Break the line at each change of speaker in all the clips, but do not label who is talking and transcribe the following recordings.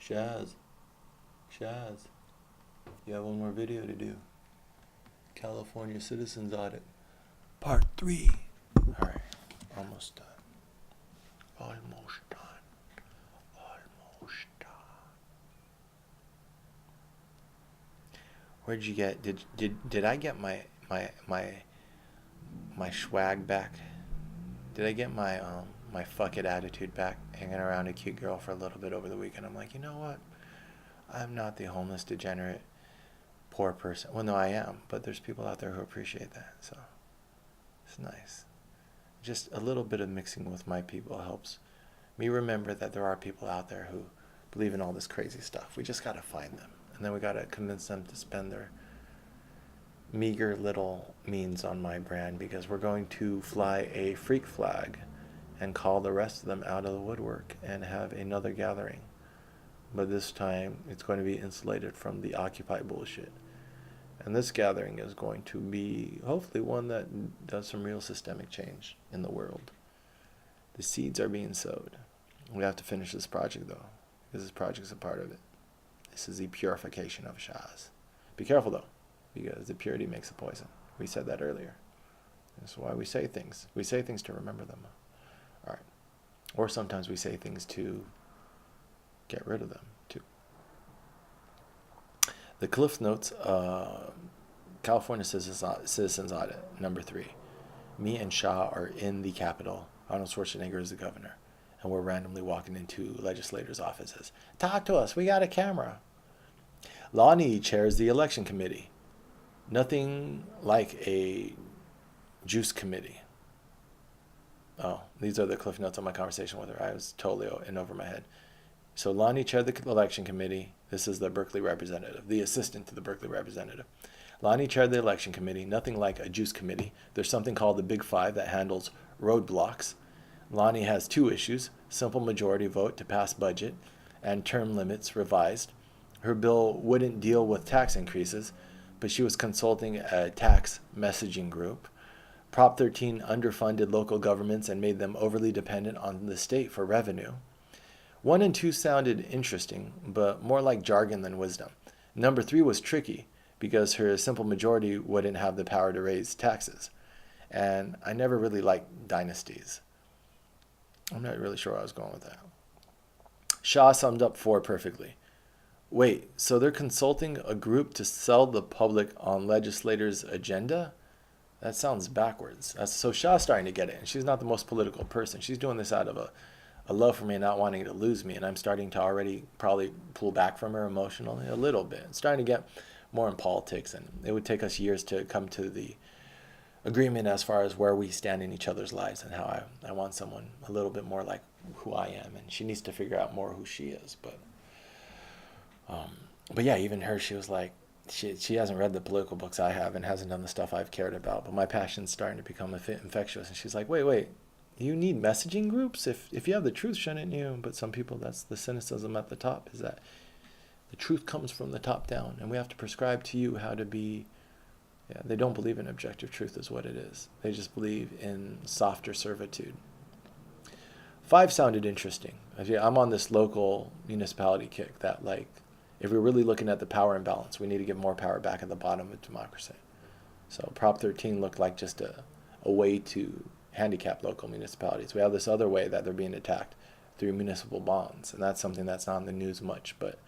Shaz, Shaz, you have one more video to do. California Citizens Audit, Part 3. Alright, almost done. Almost done. Almost done. Where'd you get, did I get my swag back? Did I get my fuck it attitude back, hanging around a cute girl for a little bit over the weekend? I'm like, you know what? I'm not the homeless, degenerate, poor person. Well, no, I am, but there's people out there who appreciate that, so it's nice. Just a little bit of mixing with my people helps me remember that there are people out there who believe in all this crazy stuff. We just gotta find them, and then we gotta convince them to spend their meager little means on my brand, because we're going to fly a freak flag and call the rest of them out of the woodwork and have another gathering. But this time it's going to be insulated from the Occupy bullshit. And this gathering is going to be hopefully one that does some real systemic change in the world. The seeds are being sowed. We have to finish this project though, because this project is a part of it. This is the purification of Shaz. Be careful though, because the purity makes the poison. We said that earlier. That's why we say things. We say things to remember them. All right. Or sometimes we say things to get rid of them too. The Cliff Notes, California Citizens Audit, number 3. Me and Shah are in the Capitol. Arnold Schwarzenegger is the governor. And we're randomly walking into legislators' offices. Talk to us. We got a camera. Lonnie chairs the election committee. Nothing like a juice committee. Oh, these are the Cliff Notes on my conversation with her. I was totally in over my head. So Lonnie chaired the election committee. This is the Berkeley representative, the assistant to the Berkeley representative. Lonnie chaired the election committee. Nothing like a juice committee. There's something called the Big Five that handles roadblocks. Lonnie has 2 issues: simple majority vote to pass budget and term limits revised. Her bill wouldn't deal with tax increases, but she was consulting a tax messaging group. Prop 13 underfunded local governments and made them overly dependent on the state for revenue. 1 and 2 sounded interesting, but more like jargon than wisdom. Number 3 was tricky, because her simple majority wouldn't have the power to raise taxes. And I never really liked dynasties. I'm not really sure where I was going with that. Shah summed up 4 perfectly. Wait, so they're consulting a group to sell the public on legislators' agenda? That sounds backwards. So Shah's starting to get it, and she's not the most political person. She's doing this out of a love for me and not wanting to lose me, and I'm starting to already probably pull back from her emotionally a little bit. It's starting to get more in politics, and it would take us years to come to the agreement as far as where we stand in each other's lives, and how I want someone a little bit more like who I am, and she needs to figure out more who she is. But yeah, even her, she was like, she hasn't read the political books I have and hasn't done the stuff I've cared about, but my passion's starting to become infectious. And she's like, wait, you need messaging groups? If you have the truth, shouldn't you? But some people, that's the cynicism at the top, is that the truth comes from the top down, and we have to prescribe to you how to be. Yeah, they don't believe in objective truth is what it is. They just believe in softer servitude. 5 sounded interesting. I'm on this local municipality kick that, like, if we're really looking at the power imbalance, we need to get more power back at the bottom of democracy. So Prop 13 looked like just a way to handicap local municipalities. We have this other way that they're being attacked through municipal bonds, and that's something that's not in the news much, but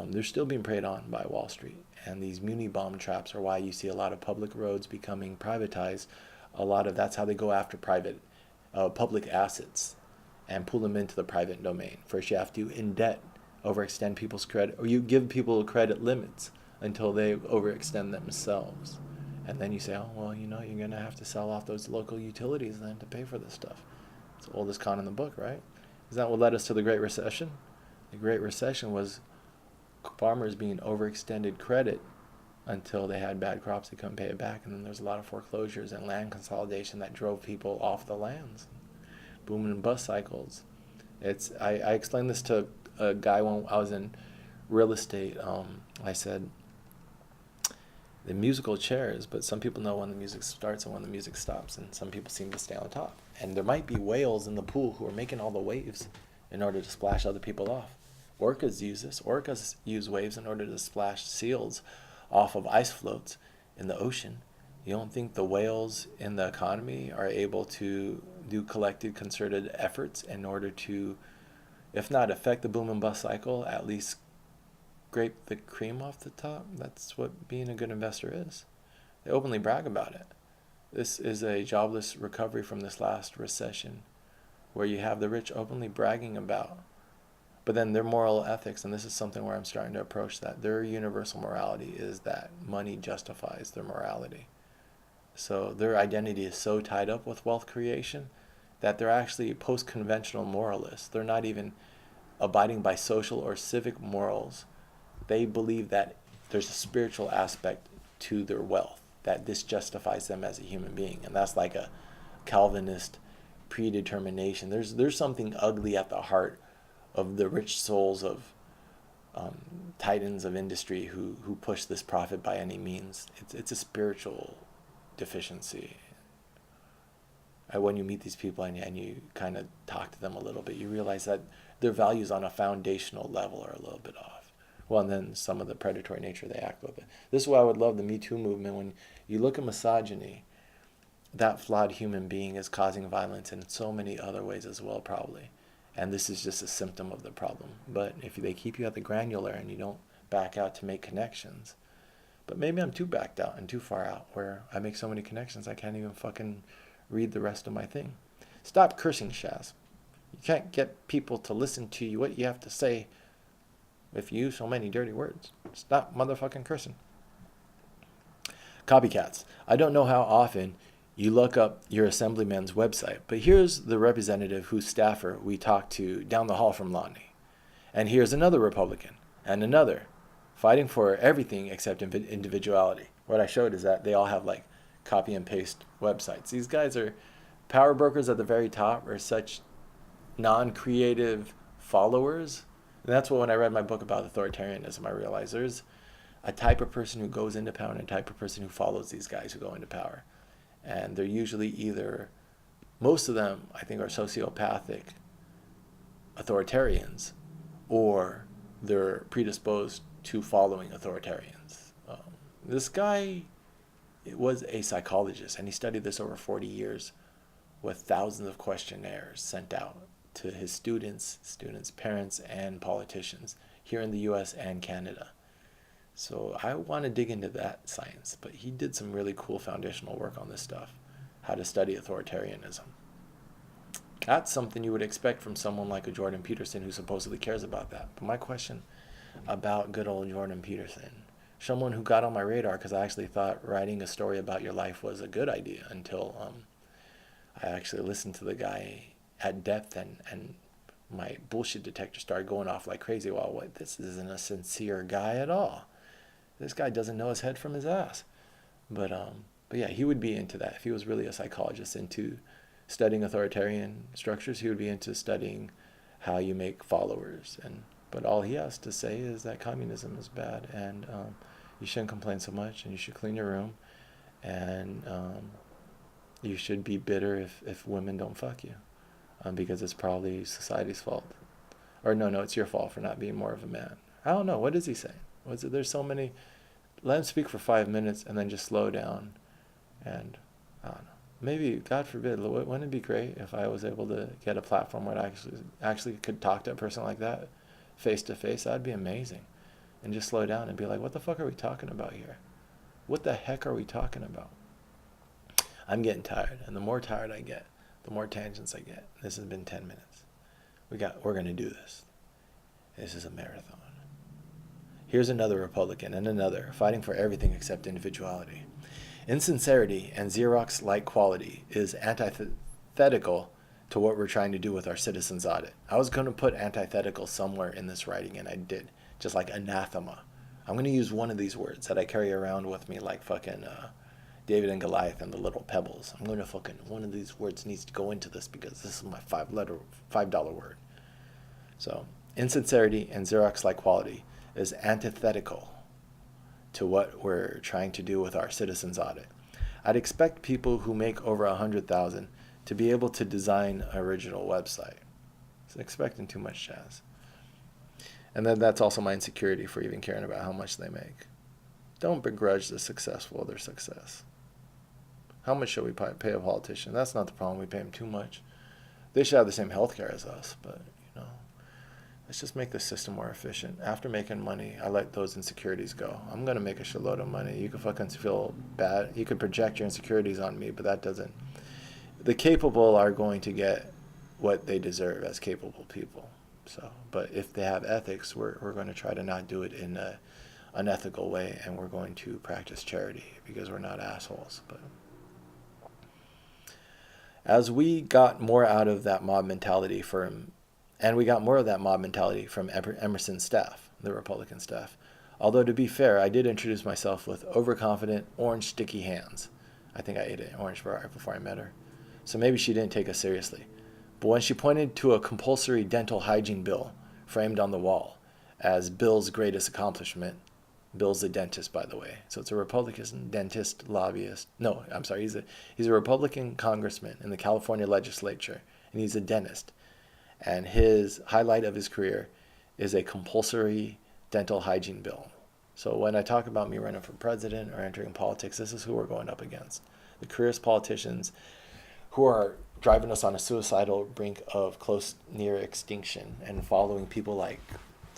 they're still being preyed on by Wall Street. And these muni bomb traps are why you see a lot of public roads becoming privatized. That's how they go after public assets and pull them into the private domain. First, you have to, in debt, overextend people's credit, or you give people credit limits until they overextend themselves. And then you say, oh, well, you're going to have to sell off those local utilities then to pay for this stuff. It's the oldest con in the book, right? Is that what led us to the Great Recession? The Great Recession was farmers being overextended credit until they had bad crops, they couldn't pay it back, and then there's a lot of foreclosures and land consolidation that drove people off the lands. Boom and bust cycles. I explained this to a guy when I was in real estate. I said, the musical chairs, but some people know when the music starts and when the music stops, and some people seem to stay on top. And there might be whales in the pool who are making all the waves in order to splash other people off. Orcas use this. Orcas use waves in order to splash seals off of ice floats in the ocean. You don't think the whales in the economy are able to do collected, concerted efforts in order to, if not affect the boom and bust cycle, at least scrape the cream off the top? That's what being a good investor is. They openly brag about it. This is a jobless recovery from this last recession, where you have the rich openly bragging about, but then their moral ethics, and this is something where I'm starting to approach that, their universal morality is that money justifies their morality. So their identity is so tied up with wealth creation that they're actually post-conventional moralists. They're not even abiding by social or civic morals. They believe that there's a spiritual aspect to their wealth, that this justifies them as a human being. And that's like a Calvinist predetermination. There's something ugly at the heart of the rich souls of titans of industry who push this profit by any means. It's a spiritual deficiency. When you meet these people and you kind of talk to them a little bit, you realize that their values on a foundational level are a little bit off. Well, and then some of the predatory nature they act with it. This is why I would love the Me Too movement. When you look at misogyny, that flawed human being is causing violence in so many other ways as well, probably. And this is just a symptom of the problem. But if they keep you at the granular and you don't back out to make connections, but maybe I'm too backed out and too far out where I make so many connections I can't even fucking read the rest of my thing. Stop cursing, Shaz. You can't get people to listen to you, what you have to say, if you use so many dirty words. Stop motherfucking cursing. Copycats. I don't know how often you look up your assemblyman's website, but here's the representative whose staffer we talked to down the hall from Lonnie. And here's another Republican, and another, fighting for everything except individuality. What I showed is that they all have like copy and paste websites. These guys are power brokers at the very top, are such non-creative followers. And that's what, when I read my book about authoritarianism, I realized there's a type of person who goes into power and a type of person who follows these guys who go into power. And they're usually either, most of them, I think, are sociopathic authoritarians, or they're predisposed to following authoritarians. This guy was a psychologist, and he studied this over 40 years with thousands of questionnaires sent out to his students, parents, and politicians here in the US and Canada. So I want to dig into that science, but he did some really cool foundational work on this stuff, how to study authoritarianism. That's something you would expect from someone like a Jordan Peterson who supposedly cares about that. But my question about good old Jordan Peterson, someone who got on my radar because I actually thought writing a story about your life was a good idea until I actually listened to the guy at depth, and my bullshit detector started going off like crazy. Well, this isn't a sincere guy at all. This guy doesn't know his head from his ass. But yeah, he would be into that. If he was really a psychologist into studying authoritarian structures, he would be into studying how you make followers. But all he has to say is that communism is bad, and you shouldn't complain so much, and you should clean your room, and you should be bitter if women don't fuck you, because it's probably society's fault. Or no, it's your fault for not being more of a man. I don't know. What is he saying? There's so many. Let him speak for 5 minutes and then just slow down. And I don't know. Maybe, God forbid, wouldn't it be great if I was able to get a platform where I actually could talk to a person like that face to face? That'd be amazing. And just slow down and be like, what the fuck are we talking about here? What the heck are we talking about? I'm getting tired. And the more tired I get, the more tangents I get. This has been 10 minutes. We're going to do this. This is a marathon. Here's another Republican and another, fighting for everything except individuality. Insincerity and Xerox-like quality is antithetical to what we're trying to do with our citizens audit. I was going to put antithetical somewhere in this writing, and I did. Just like anathema. I'm going to use one of these words that I carry around with me like fucking David and Goliath and the little pebbles. I'm going to one of these words needs to go into this because this is my $5 word. So, insincerity and Xerox-like quality is antithetical to what we're trying to do with our citizens audit. I'd expect people who make over 100,000 to be able to design an original website. So expecting too much, Chaz. And then that's also my insecurity for even caring about how much they make. Don't begrudge the successful of their success. How much should we pay a politician? That's not the problem. We pay them too much. They should have the same health care as us, but, let's just make the system more efficient. After making money, I let those insecurities go. I'm going to make a shitload of money. You can fucking feel bad. You can project your insecurities on me, but that doesn't. The capable are going to get what they deserve as capable people. So, but if they have ethics, we're going to try to not do it in an unethical way, and we're going to practice charity because we're not assholes. But as we got more out of that mob mentality and we got more of that mob mentality from Emerson's staff, the Republican staff. Although, to be fair, I did introduce myself with overconfident, orange sticky hands. I think I ate an orange bar before I met her. So maybe she didn't take us seriously. But when she pointed to a compulsory dental hygiene bill framed on the wall as Bill's greatest accomplishment, Bill's the dentist, by the way. So it's a Republican dentist lobbyist. No, I'm sorry. He's a Republican congressman in the California legislature, and he's a dentist. And his highlight of his career is a compulsory dental hygiene bill. So when I talk about me running for president or entering politics, this is who we're going up against. The careerist politicians who are driving us on a suicidal brink of close near extinction and following people like,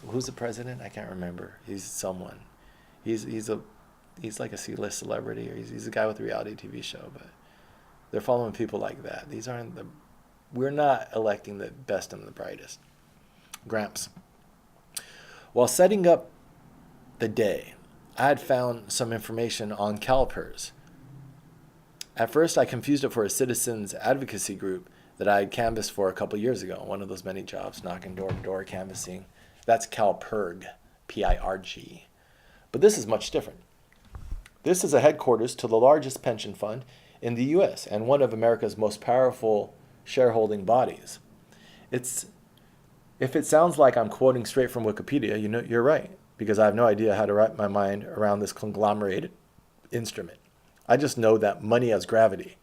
who's the president? I can't remember. He's someone. He's like a C-list celebrity, or he's a guy with a reality TV show, but they're following people like that. We're not electing the best and the brightest. Gramps. While setting up the day, I had found some information on CalPERS. At first, I confused it for a citizens advocacy group that I had canvassed for a couple years ago, one of those many jobs, knocking door to door canvassing. That's CalPERG, P-I-R-G. But this is much different. This is a headquarters to the largest pension fund in the U.S. and one of America's most powerful shareholding bodies. If it sounds like I'm quoting straight from Wikipedia, you're right, because I have no idea how to wrap my mind around this conglomerated instrument. I just know that money has gravity.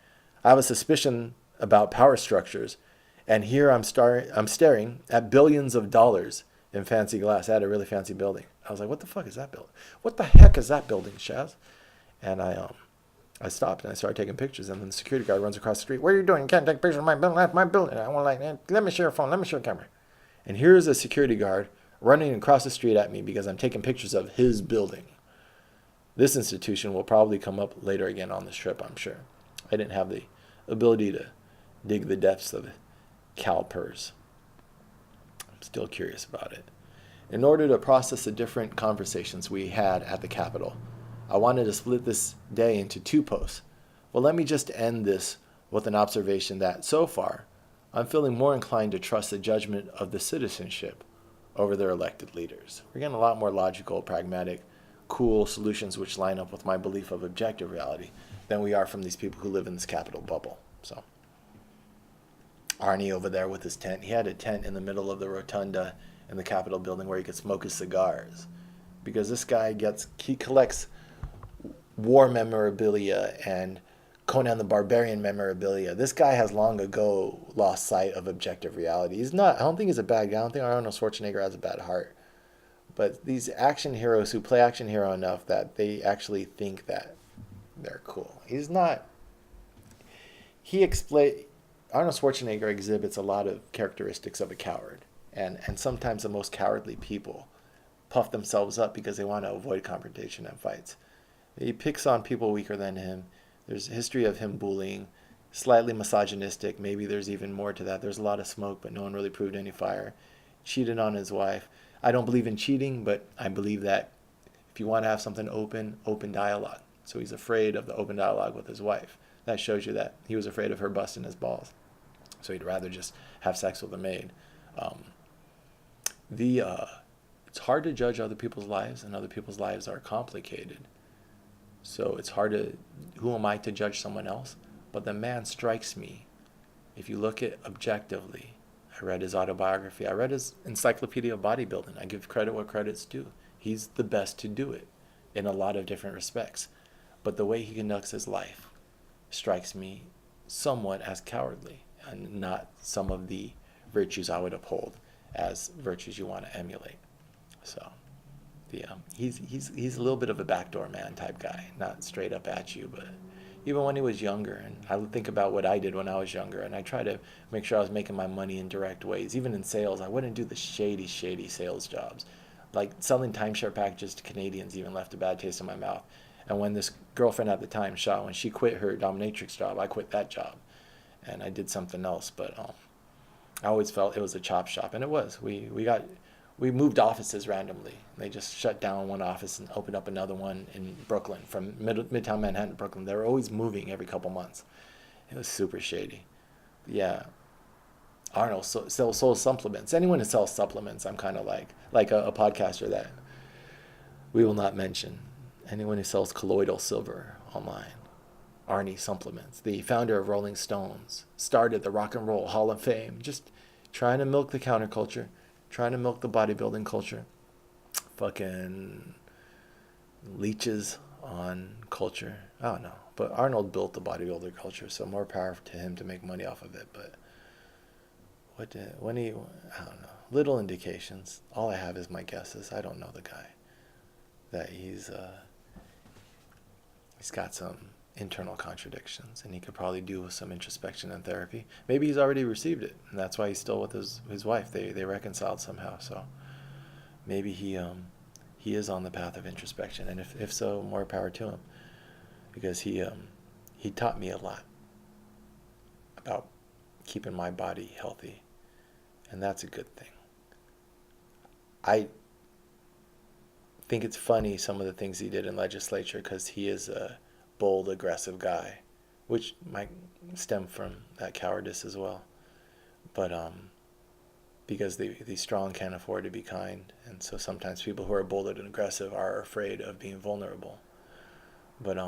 I have a suspicion about power structures, and here I'm staring at billions of dollars in fancy glass. I had a really fancy building. I was like, what the fuck is that building? What the heck is that building, Shaz? And I stopped and I started taking pictures, and then the security guard runs across the street. What are you doing? You can't take pictures of my building. That's my building. I want let me share a phone. Let me share a camera. And here's a security guard running across the street at me because I'm taking pictures of his building. This institution will probably come up later again on this trip, I'm sure. I didn't have the ability to dig the depths of CalPERS. I'm still curious about it. In order to process the different conversations we had at the Capitol, I wanted to split this day into 2 posts. Well, let me just end this with an observation that, so far, I'm feeling more inclined to trust the judgment of the citizenship over their elected leaders. We're getting a lot more logical, pragmatic, cool solutions which line up with my belief of objective reality than we are from these people who live in this Capitol bubble. So, Arnie over there with his tent. He had a tent in the middle of the rotunda in the Capitol building where he could smoke his cigars. Because this guy he collects war memorabilia and Conan the Barbarian memorabilia. This guy has long ago lost sight of objective reality. I don't think he's a bad guy. I don't think Arnold Schwarzenegger has a bad heart. But these action heroes who play action hero enough that they actually think that they're cool. He's not. Arnold Schwarzenegger exhibits a lot of characteristics of a coward. And sometimes the most cowardly people puff themselves up because they want to avoid confrontation and fights. He picks on people weaker than him. There's a history of him bullying, slightly misogynistic. Maybe there's even more to that. There's a lot of smoke, but no one really proved any fire. Cheated on his wife. I don't believe in cheating, but I believe that if you want to have something open dialogue. So he's afraid of the open dialogue with his wife. That shows you that he was afraid of her busting his balls. So he'd rather just have sex with a maid. It's hard to judge other people's lives, and other people's lives are complicated. So it's who am I to judge someone else? But the man strikes me. If you look at objectively, I read his autobiography. I read his encyclopedia of bodybuilding. I give credit where credit's due. He's the best to do it in a lot of different respects. But the way he conducts his life strikes me somewhat as cowardly and not some of the virtues I would uphold as virtues you want to emulate. He's a little bit of a backdoor man type guy, not straight up at you, but even when he was younger, and I think about what I did when I was younger, and I try to make sure I was making my money in direct ways. Even in sales, I wouldn't do the shady sales jobs. Like selling timeshare packages to Canadians even left a bad taste in my mouth. And when this girlfriend at the time, Shaw, when she quit her dominatrix job, I quit that job, and I did something else. But I always felt it was a chop shop, and it was. We moved offices randomly. They just shut down one office and opened up another one in Brooklyn, from Midtown Manhattan to Brooklyn. They were always moving every couple months. It was super shady. Yeah, Arnold sells supplements. Anyone who sells supplements, I'm kind of like a podcaster that we will not mention. Anyone who sells colloidal silver online. Arnie Supplements, the founder of Rolling Stones, started the Rock and Roll Hall of Fame, just trying to milk the counterculture, trying to milk the bodybuilding culture. Fucking leeches on culture. I don't know. But Arnold built the bodybuilder culture, so more power to him to make money off of it. But I don't know. Little indications. All I have is my guesses. I don't know the guy. That he's got some internal contradictions, and he could probably do with some introspection and therapy. Maybe he's already received it, and that's why he's still with his wife. They reconciled somehow. So maybe he is on the path of introspection, and if so, more power to him, because he taught me a lot about keeping my body healthy, and that's a good thing. I think it's funny, some of the things he did in legislature, because he is a bold, aggressive guy, which might stem from that cowardice as well. But because the strong can't afford to be kind, and so sometimes people who are bold and aggressive are afraid of being vulnerable. But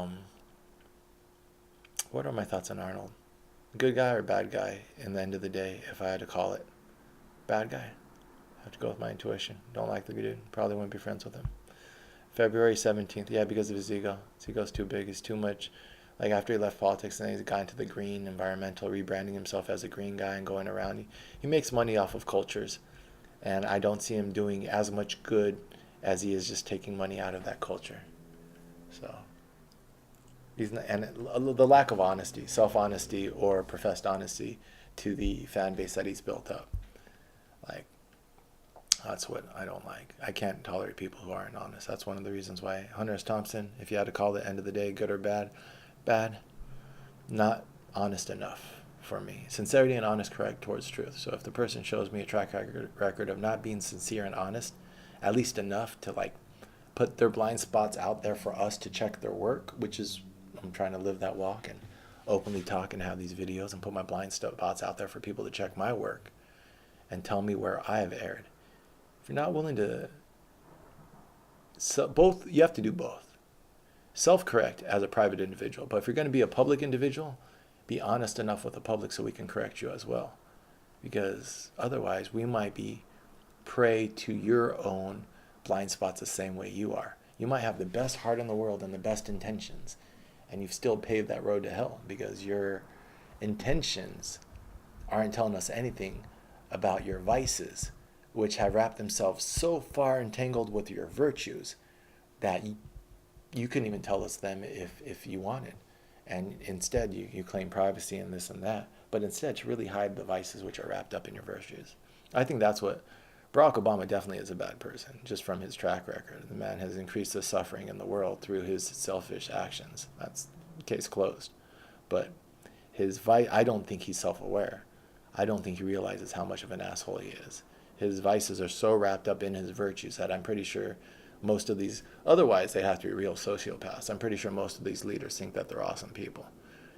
what are my thoughts on Arnold? Good guy or bad guy? In the end of the day, if I had to call it, bad guy. I have to go with my intuition. Don't like the dude. Probably wouldn't be friends with him. February 17th, yeah, because of his ego. His ego's too big. He's too much. Like, after he left politics, and then he's got into the green, environmental, rebranding himself as a green guy and going around. He makes money off of cultures, and I don't see him doing as much good as he is just taking money out of that culture. So, the lack of honesty, self-honesty or professed honesty to the fan base that he's built up. Like, that's what I don't like. I can't tolerate people who aren't honest. That's one of the reasons why Hunter S. Thompson, if you had to call it end of the day, good or bad, not honest enough for me. Sincerity and honest correct towards truth. So if the person shows me a track record of not being sincere and honest, at least enough to like put their blind spots out there for us to check their work, which is, I'm trying to live that walk and openly talk and have these videos and put my blind spots out there for people to check my work and tell me where I have erred. If you're not willing to, both, you have to do both. Self-correct as a private individual, but if you're going to be a public individual, be honest enough with the public so we can correct you as well. Because otherwise, we might be prey to your own blind spots the same way you are. You might have the best heart in the world and the best intentions, and you've still paved that road to hell because your intentions aren't telling us anything about your vices, which have wrapped themselves so far entangled with your virtues that you couldn't even tell us them if you wanted. And instead, you claim privacy and this and that, but instead to really hide the vices which are wrapped up in your virtues. I think that's what Barack Obama definitely is a bad person, just from his track record. The man has increased the suffering in the world through his selfish actions. That's case closed. But I don't think he's self-aware. I don't think he realizes how much of an asshole he is. His vices are so wrapped up in his virtues that I'm pretty sure most of these, otherwise they have to be real sociopaths. I'm pretty sure most of these leaders think that they're awesome people.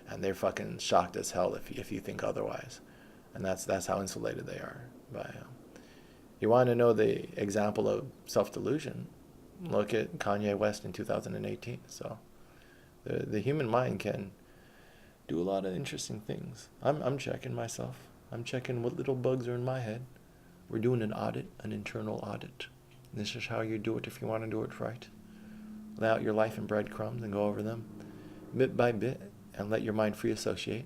And they're fucking shocked as hell if you think otherwise. And that's how insulated they are. But you want to know the example of self-delusion? Look at Kanye West in 2018. So the human mind can do a lot of interesting things. I'm checking myself. I'm checking what little bugs are in my head. We're doing an audit, an internal audit. This is how you do it if you want to do it right. Lay out your life in breadcrumbs and go over them bit by bit and let your mind free associate,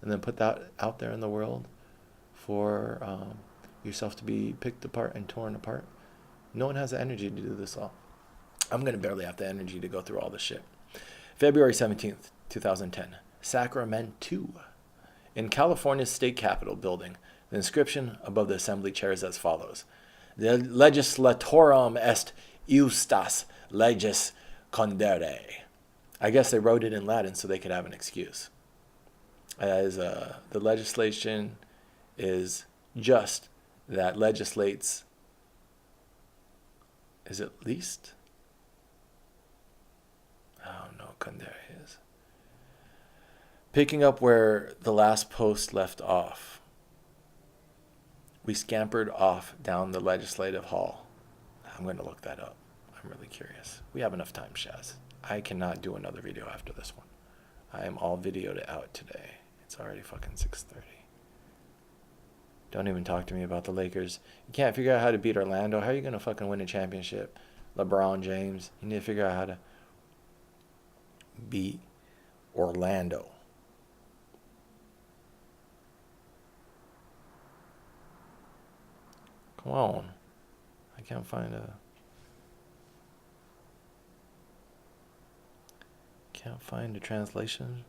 and then put that out there in the world for yourself to be picked apart and torn apart. No one has the energy to do this all. I'm going to barely have the energy to go through all this shit. February 17th, 2010. Sacramento. In California's state capitol building, the inscription above the assembly chair is as follows. The legislatorum est iustas leges condere. I guess they wrote it in Latin so they could have an excuse. As the legislation is just that legislates, is it least? Oh no, condere is. Picking up where the last post left off, we scampered off down the legislative hall. I'm going to look that up. I'm really curious. We have enough time, Shaz. I cannot do another video after this one. I am all videoed out today. It's already fucking 6:30. Don't even talk to me about the Lakers. You can't figure out how to beat Orlando. How are you going to fucking win a championship? LeBron James. You need to figure out how to beat Orlando. Come on. I can't find a translation.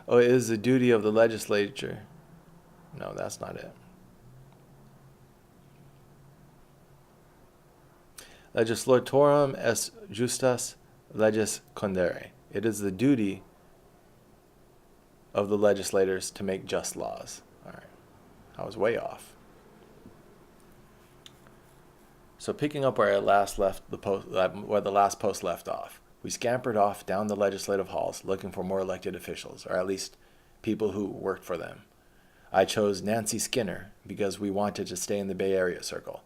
Oh, it is the duty of the legislature. No, that's not it. Legislatorum est justas leges condere. It is the duty of the legislators to make just laws. All right. I was way off. So picking up where where the last post left off, we scampered off down the legislative halls looking for more elected officials, or at least people who worked for them. I chose Nancy Skinner because we wanted to stay in the Bay Area circle.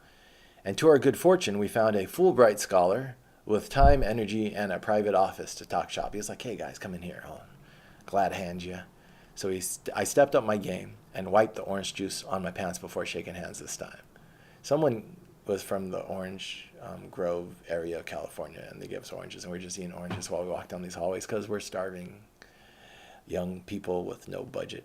And to our good fortune, we found a Fulbright scholar with time, energy, and a private office to talk shop. He was like, hey guys, come in here. I'll glad hand you. So I stepped up my game and wiped the orange juice on my pants before shaking hands this time. Someone was from the Orange Grove area of California, and they gave us oranges, and we were just eating oranges while we walked down these hallways because we're starving young people with no budget.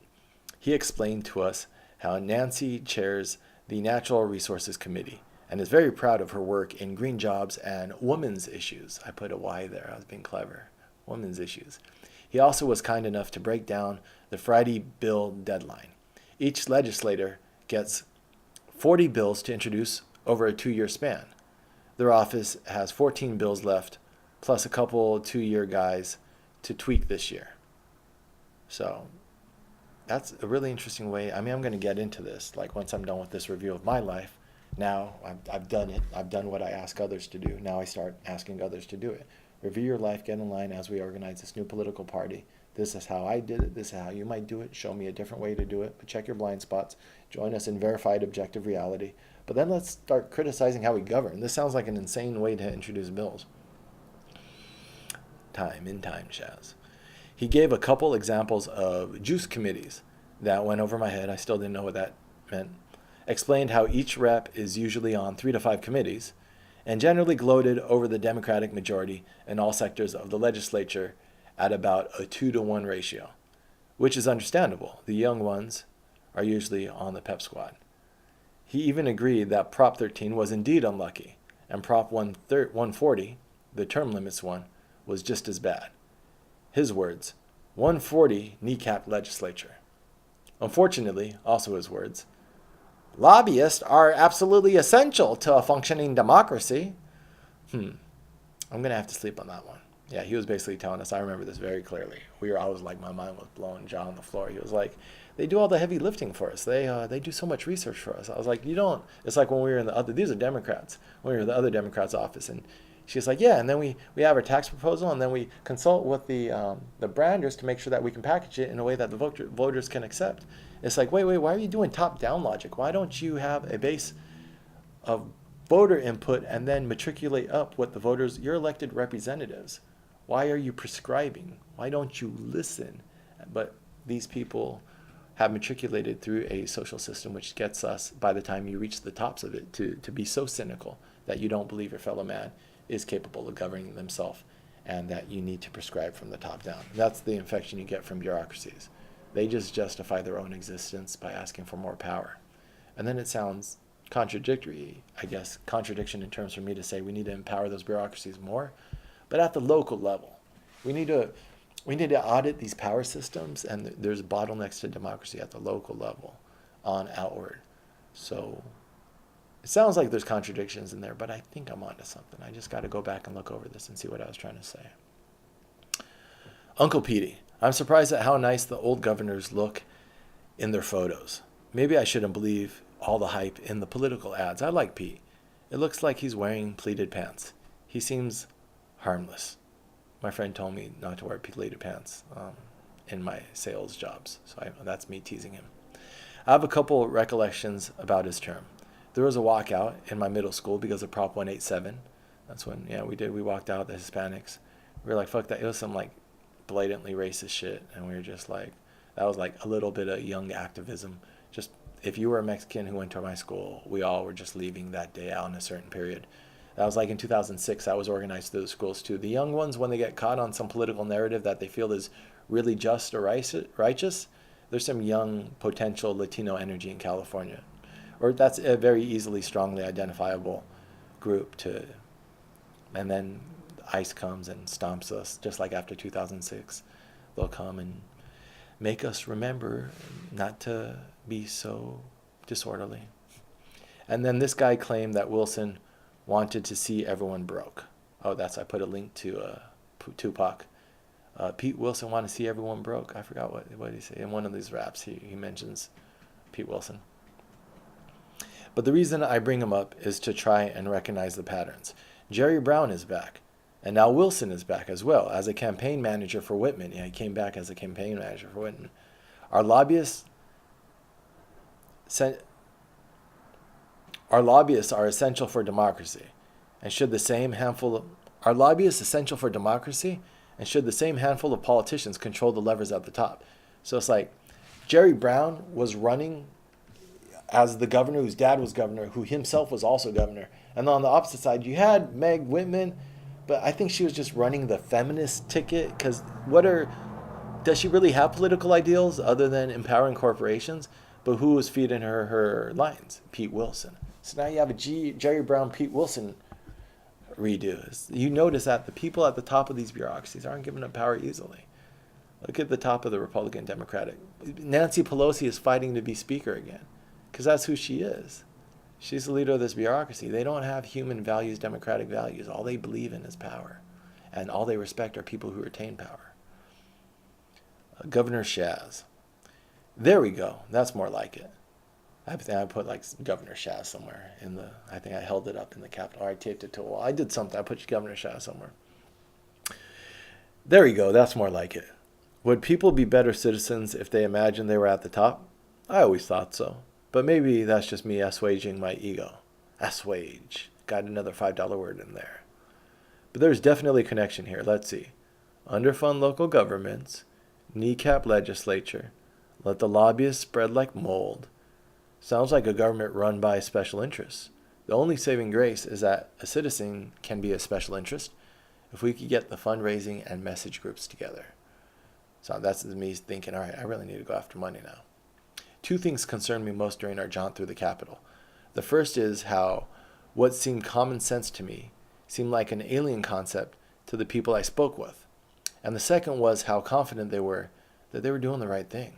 He explained to us how Nancy chairs the Natural Resources Committee and is very proud of her work in green jobs and women's issues. I put a Y there. I was being clever. Women's issues. He also was kind enough to break down the Friday bill deadline. Each legislator gets 40 bills to introduce over a 2-year span. Their office has 14 bills left, plus a couple 2-year guys to tweak this year. So that's a really interesting way. I mean, I'm going to get into this, like once I'm done with this review of my life. Now I've done it. I've done what I ask others to do. Now I start asking others to do it. Review your life, get in line as we organize this new political party. This is how I did it. This is how you might do it. Show me a different way to do it. But check your blind spots. Join us in verified objective reality. But then let's start criticizing how we govern. This sounds like an insane way to introduce bills. Time, Shaz. He gave a couple examples of juice committees that went over my head. I still didn't know what that meant. Explained how each rep is usually on 3 to 5 committees, and generally gloated over the Democratic majority in all sectors of the legislature at about a 2-to-1 ratio, which is understandable. The young ones are usually on the pep squad. He even agreed that Prop 13 was indeed unlucky, and Prop 140, the term limits one, was just as bad. His words, 140 kneecapped legislature. Unfortunately, also his words, lobbyists are absolutely essential to a functioning democracy. I'm going to have to sleep on that one. Yeah, he was basically telling us, I remember this very clearly. I was like, my mind was blown, jaw on the floor. He was like, they do all the heavy lifting for us. They do so much research for us. I was like, you don't. It's like when we were in these are Democrats, when we were in the other Democrats' office. And she's like, yeah, and then we have our tax proposal, and then we consult with the branders to make sure that we can package it in a way that the voters can accept. It's like, wait, why are you doing top-down logic? Why don't you have a base of voter input and then matriculate up what the voters, your elected representatives? Why are you prescribing? Why don't you listen? But these people have matriculated through a social system which gets us, by the time you reach the tops of it, to be so cynical that you don't believe your fellow man is capable of governing themselves, and that you need to prescribe from the top down. That's the infection you get from bureaucracies. They just justify their own existence by asking for more power. And then it sounds contradictory, I guess, contradiction in terms for me to say we need to empower those bureaucracies more, but at the local level, we need to audit these power systems, and there's bottlenecks to democracy at the local level on outward. So it sounds like there's contradictions in there, but I think I'm onto something. I just got to go back and look over this and see what I was trying to say. Uncle Petey, I'm surprised at how nice the old governors look in their photos. Maybe I shouldn't believe all the hype in the political ads. I like Pete. It looks like he's wearing pleated pants. He seems harmless. My friend told me not to wear pleated pants in my sales jobs, so that's me teasing him. I have a couple recollections about his term. There was a walkout in my middle school because of Prop 187. That's when, we walked out, the Hispanics. We were like, fuck that. It was some like blatantly racist shit, and we were just like, that was like a little bit of young activism. Just, if you were a Mexican who went to my school, we all were just leaving that day out in a certain period. That was like in 2006. That was organized through the schools too. The young ones, when they get caught on some political narrative that they feel is really just or righteous, there's some young potential Latino energy in California. Or that's a very easily, strongly identifiable group to, and then ICE comes and stomps us, just like after 2006. They'll come and make us remember not to be so disorderly. And then this guy claimed that Wilson wanted to see everyone broke. Oh, I put a link to Tupac. Pete Wilson wanted to see everyone broke. I forgot what he said. In one of these raps, he mentions Pete Wilson. But the reason I bring him up is to try and recognize the patterns. Jerry Brown is back. And now Wilson is back as well as a campaign manager for Whitman. Yeah, he came back as a campaign manager for Whitman. Our lobbyists are essential for democracy. And should the same handful of politicians control the levers at the top? So it's like Jerry Brown was running as the governor whose dad was governor, who himself was also governor. And on the opposite side, you had Meg Whitman, but I think she was just running the feminist ticket, because does she really have political ideals other than empowering corporations? But who was feeding her lines? Pete Wilson. So now you have a Jerry Brown, Pete Wilson redo. You notice that the people at the top of these bureaucracies aren't given up power easily. Look at the top of the Republican Democratic. Nancy Pelosi is fighting to be speaker again, because that's who she is. She's the leader of this bureaucracy. They don't have human values, democratic values. All they believe in is power. And all they respect are people who retain power. Governor Shaz. There we go. That's more like it. I put like Governor Shaz somewhere I think I held it up in the Capitol, or I taped it to a wall. I did something. I put Governor Shaz somewhere. There we go. That's more like it. Would people be better citizens if they imagined they were at the top? I always thought so. But maybe that's just me assuaging my ego. Assuage. Got another $5 word in there. But there's definitely a connection here. Let's see. Underfund local governments. Kneecap legislature. Let the lobbyists spread like mold. Sounds like a government run by special interests. The only saving grace is that a citizen can be a special interest if we could get the fundraising and message groups together. So that's me thinking, all right, I really need to go after money now. Two things concerned me most during our jaunt through the Capitol. The first is how what seemed common sense to me seemed like an alien concept to the people I spoke with. And the second was how confident they were that they were doing the right thing.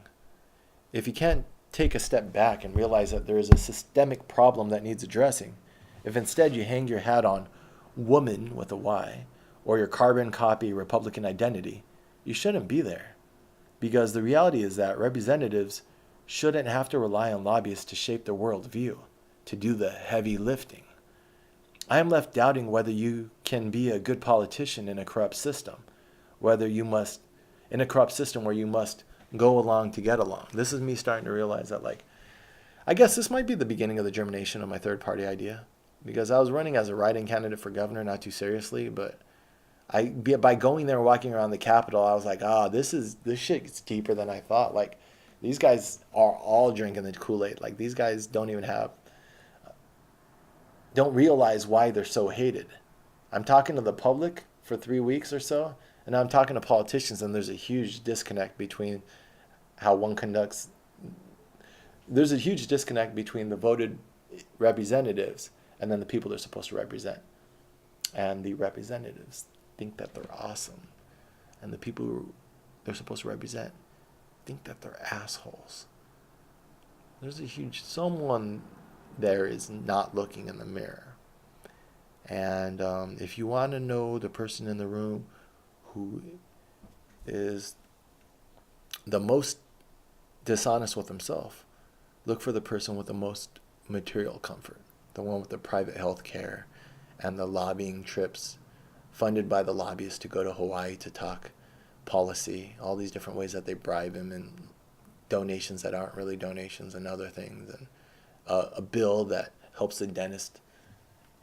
If you can't take a step back and realize that there is a systemic problem that needs addressing, if instead you hang your hat on woman with a Y or your carbon copy Republican identity, you shouldn't be there. Because the reality is that representatives shouldn't have to rely on lobbyists to shape their worldview, to do the heavy lifting. I am left doubting whether you can be a good politician in a corrupt system, where you must go along to get along. This is me starting to realize that, I guess this might be the beginning of the germination of my third party idea, because I was running as a write-in candidate for governor, not too seriously, but by going there and walking around the Capitol, I was like, this shit gets deeper than I thought. These guys are all drinking the Kool-Aid. These guys don't realize why they're so hated. I'm talking to the public for 3 weeks or so, and I'm talking to politicians, and there's a huge disconnect between how one conducts. There's a huge disconnect between the voted representatives and then the people they're supposed to represent. And the representatives think that they're awesome. And the people who they're supposed to represent think that they're assholes. There's a huge... Someone there is not looking in the mirror. And if you want to know the person in the room who is the most dishonest with himself, look for the person with the most material comfort, the one with the private health care and the lobbying trips funded by the lobbyists to go to Hawaii to talk policy, all these different ways that they bribe him, and donations that aren't really donations and other things, and a bill that helps the dentist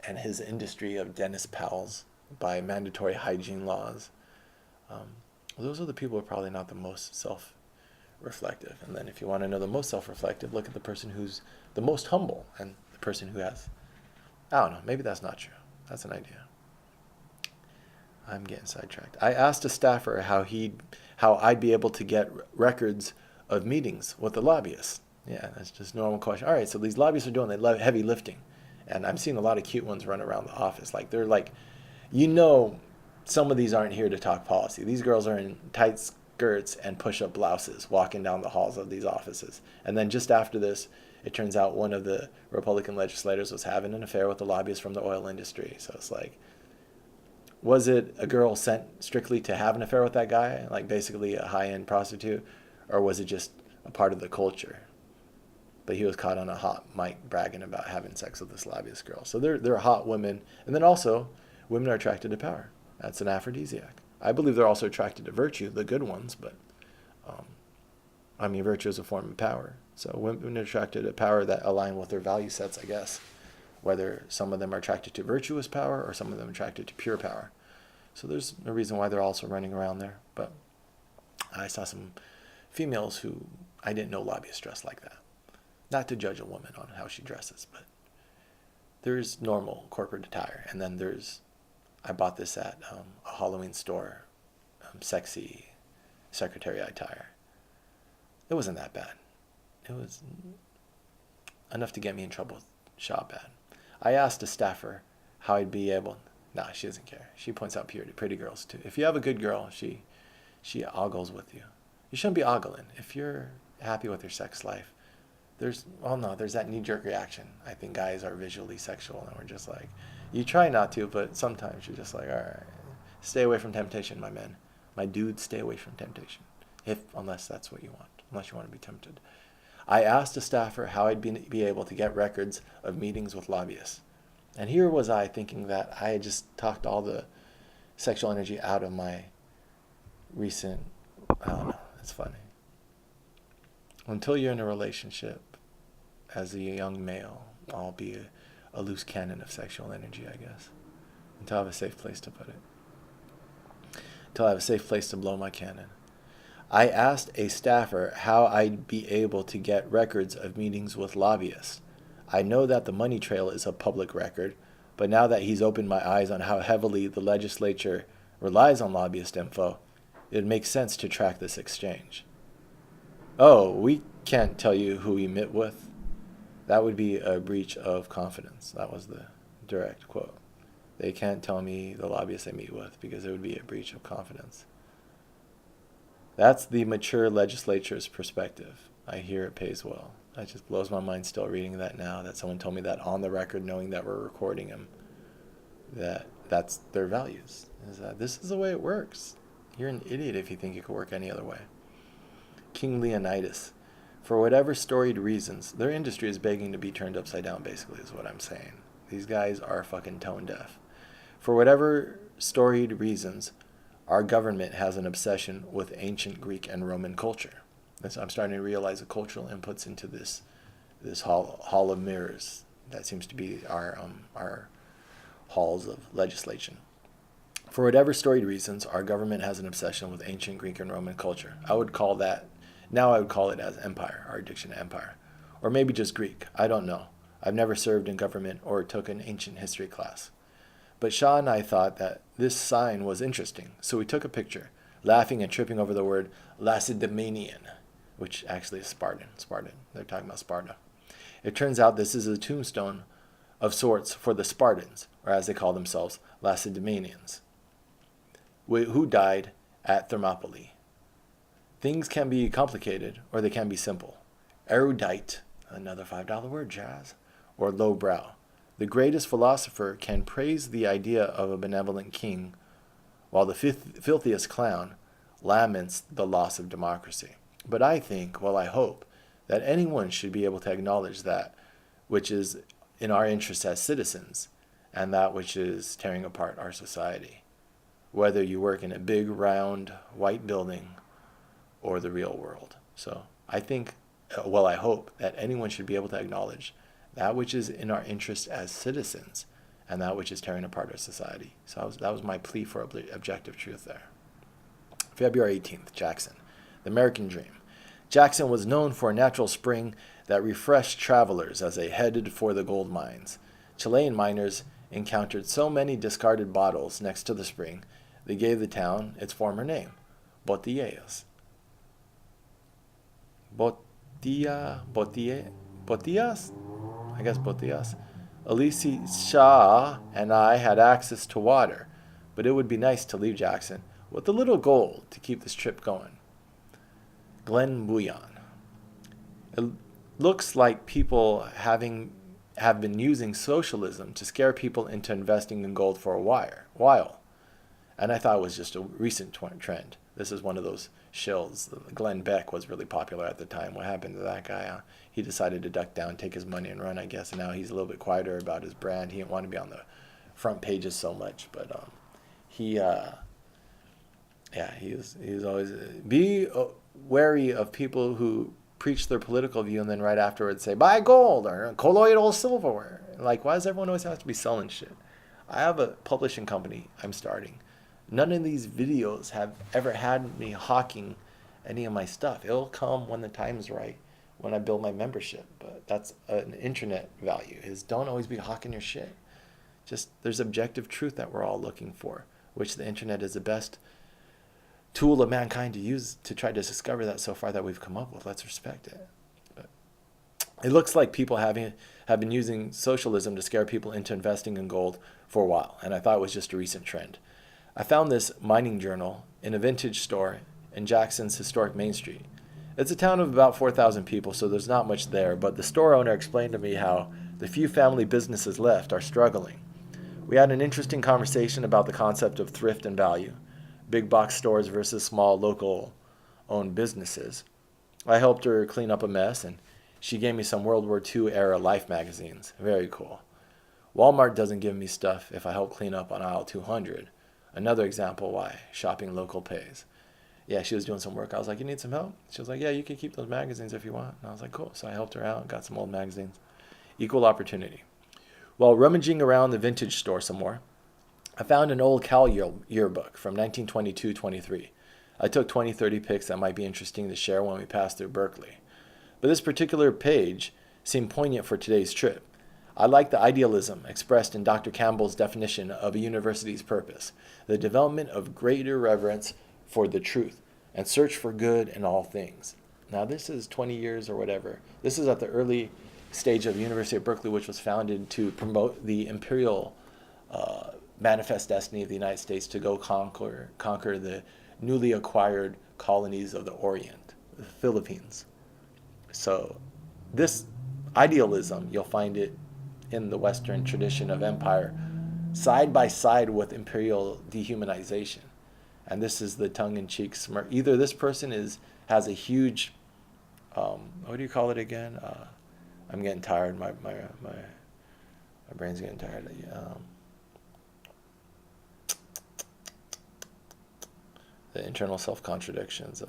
and his industry of dentist pals by mandatory hygiene laws. Those are the people who are probably not the most self-reflective. And then if you want to know the most self-reflective, look at the person who's the most humble and the person who has... I don't know, maybe that's not true. That's an idea. I'm getting sidetracked. I asked a staffer how I'd be able to get records of meetings with the lobbyists. Yeah, that's just a normal question. All right, so these lobbyists are doing the heavy lifting. And I'm seeing a lot of cute ones run around the office. Like, they're like, some of these aren't here to talk policy. These girls are in tight skirts and push-up blouses walking down the halls of these offices. And then just after this, it turns out one of the Republican legislators was having an affair with the lobbyists from the oil industry. So it's like, was it a girl sent strictly to have an affair with that guy, like basically a high-end prostitute, or was it just a part of the culture? But he was caught on a hot mic bragging about having sex with this lobbyist girl. So they're hot women. And then also, women are attracted to power. That's an aphrodisiac. I believe they're also attracted to virtue, the good ones, but virtue is a form of power. So women are attracted to power that align with their value sets, I guess. Whether some of them are attracted to virtuous power or some of them are attracted to pure power. So there's a reason why they're also running around there. But I saw some females who I didn't know lobbyists dressed like that. Not to judge a woman on how she dresses, but there's normal corporate attire. And then I bought this at a Halloween store, sexy secretary attire. It wasn't that bad. It was enough to get me in trouble with shop at. I asked a staffer how I'd be able... Nah, she doesn't care. She points out pretty girls too. If you have a good girl, she ogles with you. You shouldn't be ogling. If you're happy with your sex life, there's that knee-jerk reaction. I think guys are visually sexual, and we're just like, you try not to, but sometimes you're just like, all right, stay away from temptation, my man. My dude, stay away from temptation. Unless that's what you want. Unless you want to be tempted. I asked a staffer how I'd be able to get records of meetings with lobbyists. And here was I thinking that I had just talked all the sexual energy out of my recent... I don't know. It's funny. Until you're in a relationship, as a young male, I'll be a loose cannon of sexual energy, I guess. Until I have a safe place to put it. Until I have a safe place to blow my cannon. I asked a staffer how I'd be able to get records of meetings with lobbyists. I know that the money trail is a public record, but now that he's opened my eyes on how heavily the legislature relies on lobbyist info, it makes sense to track this exchange. Oh, we can't tell you who we met with. That would be a breach of confidence. That was the direct quote. They can't tell me the lobbyists they meet with because it would be a breach of confidence. That's the mature legislature's perspective. I hear it pays well. It just blows my mind still reading that now, that someone told me that on the record, knowing that we're recording them, that's their values. Is that this is the way it works. You're an idiot if you think it could work any other way. King Leonidas. For whatever storied reasons, their industry is begging to be turned upside down, basically, is what I'm saying. These guys are fucking tone deaf. For whatever storied reasons, our government has an obsession with ancient Greek and Roman culture. I'm starting to realize the cultural inputs into this hall of mirrors. That seems to be our halls of legislation. For whatever storied reasons, our government has an obsession with ancient Greek and Roman culture. I would call it as empire, our addiction to empire. Or maybe just Greek. I don't know. I've never served in government or took an ancient history class. But Shaw and I thought that this sign was interesting, so we took a picture, laughing and tripping over the word Lacedaemonian, which actually is Spartan. They're talking about Sparta. It turns out this is a tombstone of sorts for the Spartans, or as they call themselves, Lacedaemonians, who died at Thermopylae. Things can be complicated, or they can be simple. Erudite, another $5 word, Jazz, or lowbrow. The greatest philosopher can praise the idea of a benevolent king, while the filthiest clown laments the loss of democracy. But I think, well, I hope, that anyone should be able to acknowledge that which is in our interest as citizens and that which is tearing apart our society, whether you work in a big, round, white building or the real world. So I think, well, I hope that anyone should be able to acknowledge that which is in our interest as citizens and that which is tearing apart our society. So that was my plea for objective truth there. February 18th, Jackson. The American Dream. Jackson was known for a natural spring that refreshed travelers as they headed for the gold mines. Chilean miners encountered so many discarded bottles next to the spring, they gave the town its former name, Botellas. Botellas? I guess Botellas. Alicia and I had access to water, but it would be nice to leave Jackson with a little gold to keep this trip going. Glen Bouillon. It looks like people have been using socialism to scare people into investing in gold for a while. And I thought it was just a recent trend. This is one of those shills. Glenn Beck was really popular at the time. What happened to that guy? He decided to duck down, take his money, and run, I guess. And now he's a little bit quieter about his brand. He didn't want to be on the front pages so much. But he was always... Be wary of people who preach their political view and then right afterwards say, buy gold or colloidal silverware. Like, why does everyone always have to be selling shit? I have a publishing company I'm starting. None of these videos have ever had me hawking any of my stuff. It'll come when the time's right, when I build my membership. But that's an internet value, is don't always be hawking your shit. Just, there's objective truth that we're all looking for, which the internet is the best tool of mankind to use to try to discover that so far that we've come up with. Let's respect it. But it looks like people have been using socialism to scare people into investing in gold for a while, and I thought it was just a recent trend. I found this mining journal in a vintage store in Jackson's historic Main Street. It's a town of about 4,000 people, so there's not much there, but the store owner explained to me how the few family businesses left are struggling. We had an interesting conversation about the concept of thrift and value, big box stores versus small local owned businesses. I helped her clean up a mess, and she gave me some World War II era Life magazines. Very cool. Walmart doesn't give me stuff if I help clean up on aisle 200. Another example why shopping local pays. Yeah, she was doing some work. I was like, you need some help? She was like, yeah, you can keep those magazines if you want. And I was like, cool. So I helped her out, got some old magazines. Equal opportunity. While rummaging around the vintage store some more, I found an old Cal yearbook from 1922-23. I took 20-30 pics that might be interesting to share when we pass through Berkeley. But this particular page seemed poignant for today's trip. I like the idealism expressed in Dr. Campbell's definition of a university's purpose, the development of greater reverence for the truth and search for good in all things. Now this is 20 years or whatever. This is at the early stage of the University of Berkeley, which was founded to promote the imperial manifest destiny of the United States to go conquer the newly acquired colonies of the Orient, the Philippines. So this idealism, you'll find it in the Western tradition of empire, side by side with imperial dehumanization. And this is the tongue-in-cheek smirk. Either this person has a huge, what do you call it again? I'm getting tired. My brain's getting tired. The internal self-contradictions.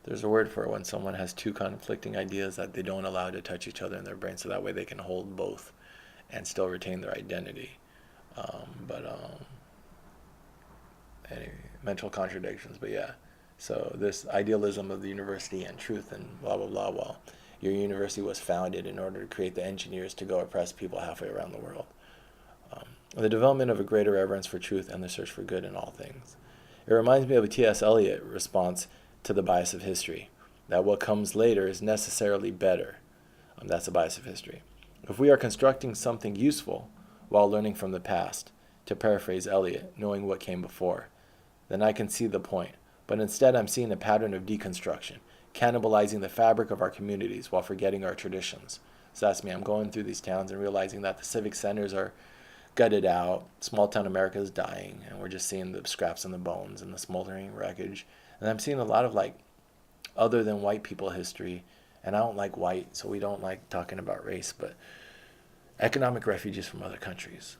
There's a word for it when someone has two conflicting ideas that they don't allow to touch each other in their brain, so that way they can hold both and still retain their identity. Anyway, mental contradictions, but yeah. So this idealism of the university and truth and blah, blah, blah, well, your university was founded in order to create the engineers to go oppress people halfway around the world. The development of a greater reverence for truth and the search for good in all things. It reminds me of a T.S. Eliot response to the bias of history. that what comes later is necessarily better. That's a bias of history. If we are constructing something useful while learning from the past, to paraphrase Eliot, knowing what came before, then I can see the point. But instead, I'm seeing a pattern of deconstruction, cannibalizing the fabric of our communities while forgetting our traditions. So that's me. I'm going through these towns and realizing that the civic centers are gutted out, small town America is dying, and we're just seeing the scraps and the bones and the smoldering wreckage. And I'm seeing a lot of like other than white people history, and I don't like white, so we don't like talking about race, but economic refugees from other countries,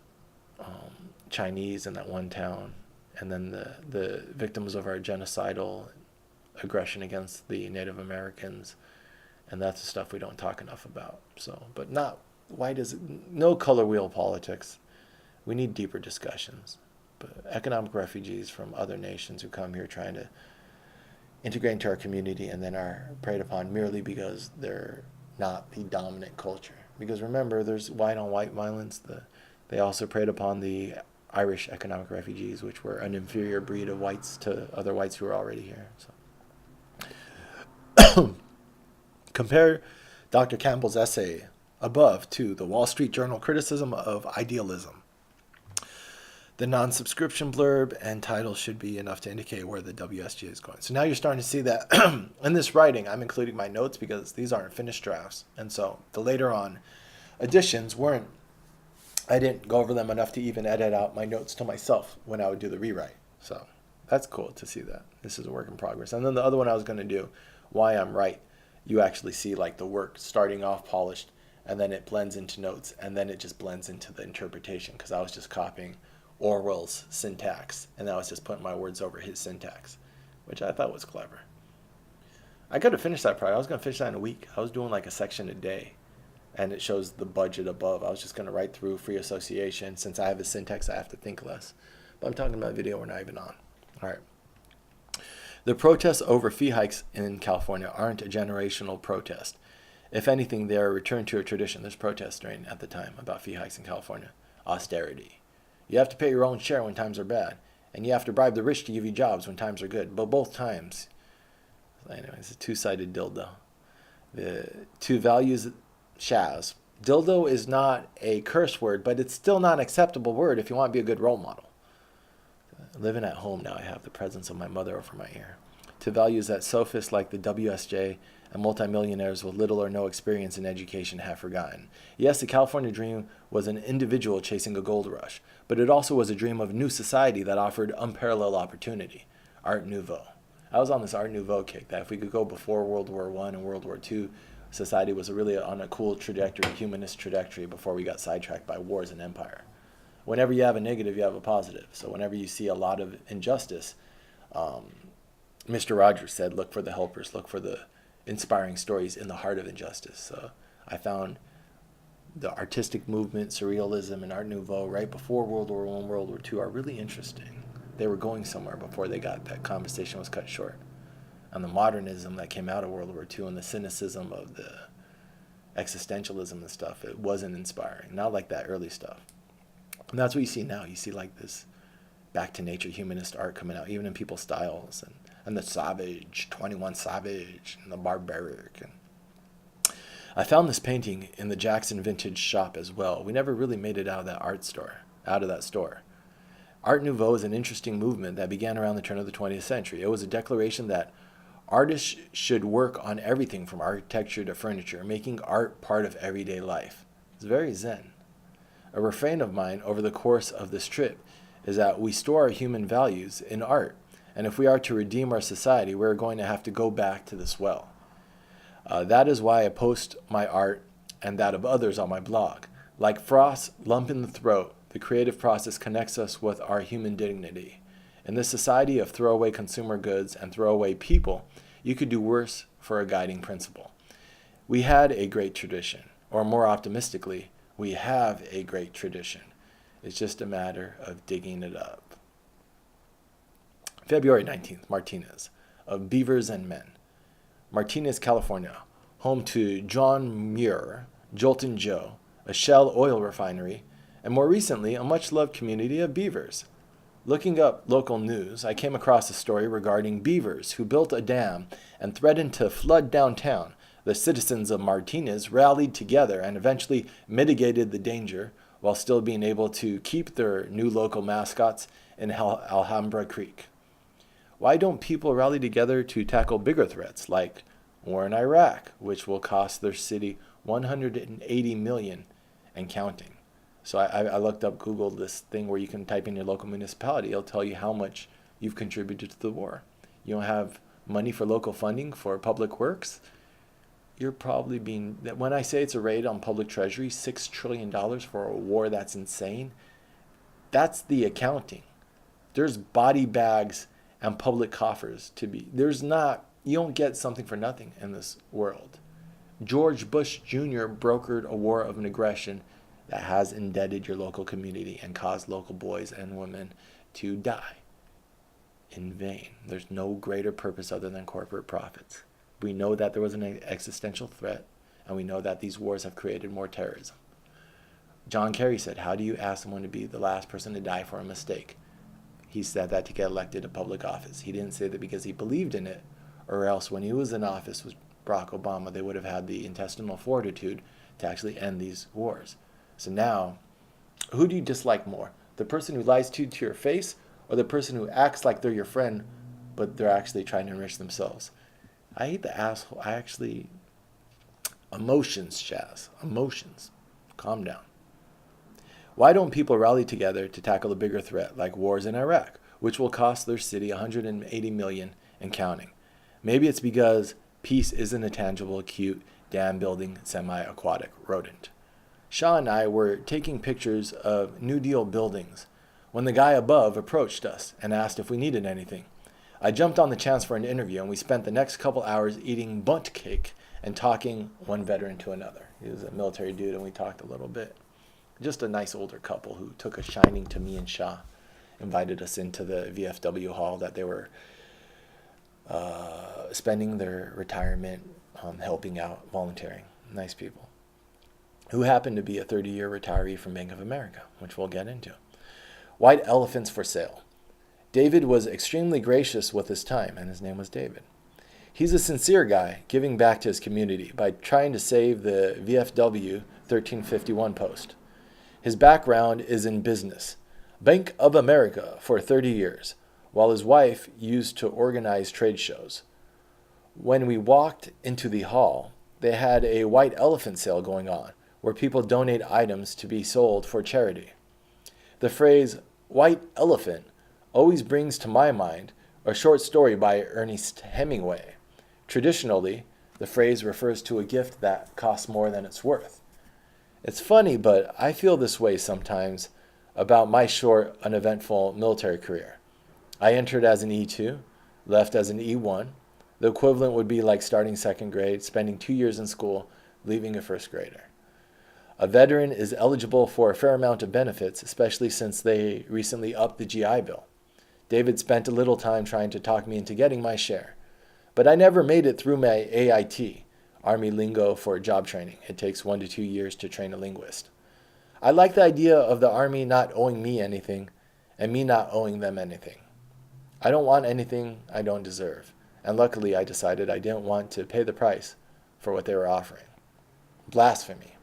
Chinese in that one town, and then the victims of our genocidal aggression against the Native Americans, and that's the stuff we don't talk enough about. So, but not white is no color wheel politics. We need deeper discussions. But economic refugees from other nations who come here trying to integrate into our community and then are preyed upon merely because they're not the dominant culture. Because remember, there's white on white violence. They also preyed upon the Irish economic refugees, which were an inferior breed of whites to other whites who were already here. So compare Dr. Campbell's essay above to the Wall Street Journal criticism of idealism. The non-subscription blurb and title should be enough to indicate where the WSJ is going. So now you're starting to see that in this writing, I'm including my notes because these aren't finished drafts. And so the later on additions I didn't go over them enough to even edit out my notes to myself when I would do the rewrite. So that's cool to see that. This is a work in progress. And then the other one I was going to do, Why I'm Right, you actually see like the work starting off polished, and then it blends into notes, and then it just blends into the interpretation because I was just copying Orwell's syntax, and I was just putting my words over his syntax, which I thought was clever. I could have finished that project. I was going to finish that in a week. I was doing like a section a day, and it shows the budget above. I was just going to write through free association. Since I have a syntax, I have to think less. But I'm talking about a video we're not even on. All right. The protests over fee hikes in California aren't a generational protest. If anything, they are a return to a tradition. There's protests during at the time about fee hikes in California. Austerity. You have to pay your own share when times are bad, and you have to bribe the rich to give you jobs when times are good. But both times, anyway, it's a two-sided dildo. The two values, Shaz. Dildo is not a curse word, but it's still not an acceptable word if you want to be a good role model. Living at home now, I have the presence of my mother over my ear. To values that sophists like the WSJ and multimillionaires with little or no experience in education have forgotten. Yes, the California dream was an individual chasing a gold rush, but it also was a dream of a new society that offered unparalleled opportunity. Art Nouveau. I was on this Art Nouveau kick that if we could go before World War I and World War II, society was really on a cool trajectory, humanist trajectory, before we got sidetracked by wars and empire. Whenever you have a negative, you have a positive. So whenever you see a lot of injustice, Mr. Rogers said, look for the helpers, look for the inspiring stories in the heart of injustice. So I found the artistic movement, surrealism, and Art Nouveau right before World War I, World War II are really interesting. They were going somewhere before that conversation was cut short. And the modernism that came out of World War II and the cynicism of the existentialism and stuff, it wasn't inspiring. Not like that early stuff. And that's what you see now. You see like this back to nature humanist art coming out, even in people's styles, and the savage, 21 Savage, and the barbaric. And I found this painting in the Jackson Vintage shop as well. We never really made it out of that store. Art Nouveau is an interesting movement that began around the turn of the 20th century. It was a declaration that artists should work on everything from architecture to furniture, making art part of everyday life. It's very zen. A refrain of mine over the course of this trip is that we store our human values in art, and if we are to redeem our society, we're going to have to go back to this well. That is why I post my art and that of others on my blog. Like frost, lump in the throat, the creative process connects us with our human dignity. In this society of throwaway consumer goods and throwaway people, you could do worse for a guiding principle. We had a great tradition, or more optimistically, we have a great tradition. It's just a matter of digging it up. February 19th, Martinez, of Beavers and Men. Martinez, California, home to John Muir, Jolton Joe, a Shell oil refinery, and more recently, a much-loved community of beavers. Looking up local news, I came across a story regarding beavers who built a dam and threatened to flood downtown. The citizens of Martinez rallied together and eventually mitigated the danger while still being able to keep their new local mascots in Alhambra Creek. Why don't people rally together to tackle bigger threats like war in Iraq, which will cost their city $180 million and counting? So I looked up, Googled this thing where you can type in your local municipality. It'll tell you how much you've contributed to the war. You don't have money for local funding for public works. You're probably being, when I say it's a raid on public treasury, $6 trillion for a war that's insane, that's the accounting. There's body bags and public coffers to be. You don't get something for nothing in this world. George Bush Jr. brokered a war of an aggression that has indebted your local community and caused local boys and women to die in vain. There's no greater purpose other than corporate profits. We know that there was an existential threat, and we know that these wars have created more terrorism. John Kerry said, how do you ask someone to be the last person to die for a mistake? He said that to get elected to public office. He didn't say that because he believed in it, or else when he was in office with Barack Obama, they would have had the intestinal fortitude to actually end these wars. So now, who do you dislike more? The person who lies to your face, or the person who acts like they're your friend, but they're actually trying to enrich themselves? I hate the asshole. Emotions, Chaz. Emotions. Calm down. Why don't people rally together to tackle a bigger threat like wars in Iraq, which will cost their city $180 million and counting? Maybe it's because peace isn't a tangible, cute, dam-building, semi-aquatic rodent. Shaw and I were taking pictures of New Deal buildings when the guy above approached us and asked if we needed anything. I jumped on the chance for an interview, and we spent the next couple hours eating bunt cake and talking one veteran to another. He was a military dude, and we talked a little bit. Just a nice older couple who took a shining to me and Shaw, invited us into the VFW hall that they were spending their retirement helping out, volunteering. Nice people. Who happened to be a 30-year retiree from Bank of America, which we'll get into. White elephants for sale. David was extremely gracious with his time, and his name was David. He's a sincere guy, giving back to his community by trying to save the VFW 1351 post. His background is in business. Bank of America for 30 years, while his wife used to organize trade shows. When we walked into the hall, they had a white elephant sale going on, where people donate items to be sold for charity. The phrase, white elephant, always brings to my mind a short story by Ernest Hemingway. Traditionally, the phrase refers to a gift that costs more than it's worth. It's funny, but I feel this way sometimes about my short, uneventful military career. I entered as an E2, left as an E1. The equivalent would be like starting second grade, spending 2 years in school, leaving a first grader. A veteran is eligible for a fair amount of benefits, especially since they recently upped the GI Bill. David spent a little time trying to talk me into getting my share. But I never made it through my AIT, Army Lingo for job training. It takes 1 to 2 years to train a linguist. I like the idea of the Army not owing me anything and me not owing them anything. I don't want anything I don't deserve. And luckily I decided I didn't want to pay the price for what they were offering. Blasphemy.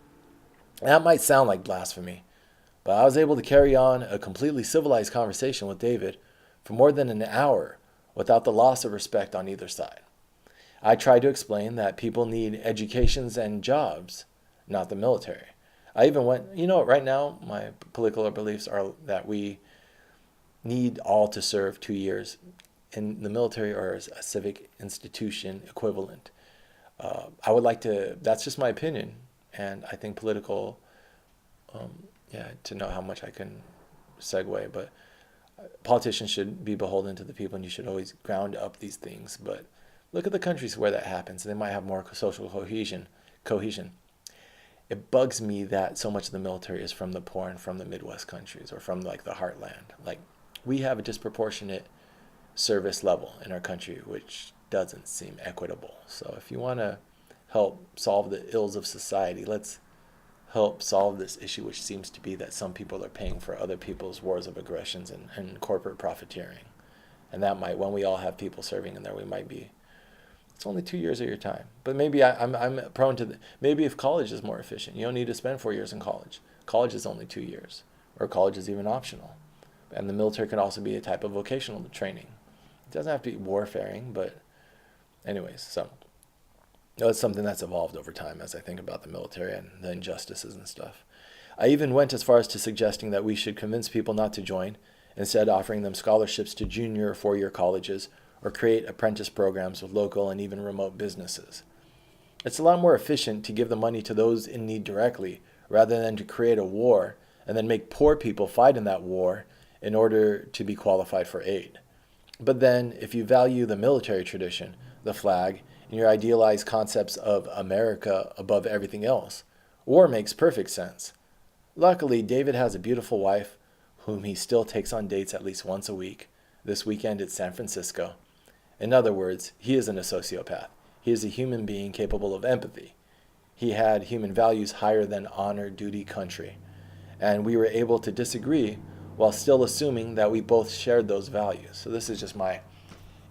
That might sound like blasphemy, but I was able to carry on a completely civilized conversation with David for more than an hour without the loss of respect on either side. I tried to explain that people need educations and jobs, not the military. I even went, right now my political beliefs are that we need all to serve 2 years in the military or as a civic institution equivalent. I would like to, that's just my opinion. And I think political, to know how much I can segue, but politicians should be beholden to the people, and you should always ground up these things. But look at the countries where that happens. They might have more social cohesion. It bugs me that so much of the military is from the poor and from the Midwest countries or from like the heartland. Like, we have a disproportionate service level in our country, which doesn't seem equitable. So if you want to help solve the ills of society, let's help solve this issue, which seems to be that some people are paying for other people's wars of aggressions and corporate profiteering. And that might, when we all have people serving in there, we might be, it's only 2 years of your time. But maybe I'm prone to, maybe if college is more efficient, you don't need to spend 4 years in college. College is only 2 years, or college is even optional. And the military can also be a type of vocational training. It doesn't have to be warfaring, but anyways, so it's something that's evolved over time as I think about the military and the injustices and stuff. I even went as far as to suggesting that we should convince people not to join, instead offering them scholarships to junior or four-year colleges or create apprentice programs with local and even remote businesses. It's a lot more efficient to give the money to those in need directly rather than to create a war and then make poor people fight in that war in order to be qualified for aid. But then, if you value the military tradition, the flag, and your idealized concepts of America above everything else, war makes perfect sense. Luckily, David has a beautiful wife whom he still takes on dates at least once a week. This weekend it's San Francisco. In other words, he isn't a sociopath. He is a human being capable of empathy. He had human values higher than honor, duty, country. And we were able to disagree while still assuming that we both shared those values. So this is just my